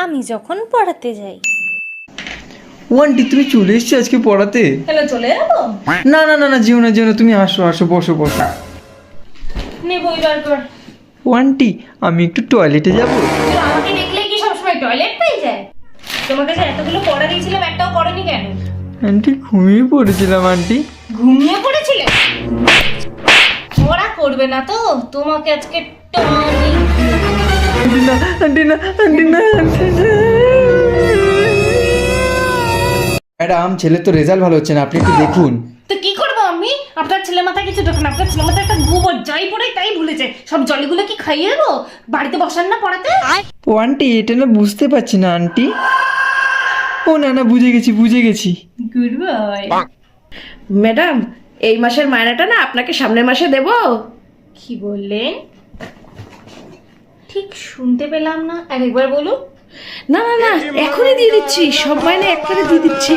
আমি যখন পড়াতে যাই। ও আন্টি তুমি চলে এসছো আজকে পড়াতে? তাহলে চলে যাবো? না না না না, যেও না যেও না, তুমি আসো আসো, বসো বসো। নে বই বার কর। ও আন্টি আমি একটু টয়লেটে যাবো। তুই আমাকে দেখলেই কি সবসময় টয়লেট পেয়ে যায়? তোমাকে যে এতগুলো পড়া দিয়েছিলাম একটাও করনি কেন? আন্টি ঘুমিয়ে পড়েছিলাম আন্টি। ঘুমিয়ে পড়েছিলে? পড়া করবে না তো? তোমাকে আজকে টনিক। আন্টি না আন্টি না আন্টি না আন্টি না। ম্যাডাম ছেলে তো রেজাল্ট ভালো হচ্ছে না, আপনি একটু দেখুন। তো কি করবো আমি? আপনার ছেলে মাথায় কিছু ঢোকে না। আপনার ছেলে মাথায় একটা গোবর যাই পড়ে তাই ভুলেছে। সব জলিগুলো কি খাইয়ে দেবো? বাড়িতে বসান না পড়াতে? ও আন্টি এটা না বুঝতে পারছি না আন্টি। ও না না, বুঝে গেছি বুঝে গেছি। Good boy. ম্যাডাম এই মাসের মায়নাটা না আপনাকে সামনের মাসে দেব। কি বললেন? ঠিক শুনতে পেলাম না, আরেকবার বলুন। না না না, এখনই দিয়ে দিচ্ছি, সব মাইনে একবারে দিয়ে দিচ্ছি।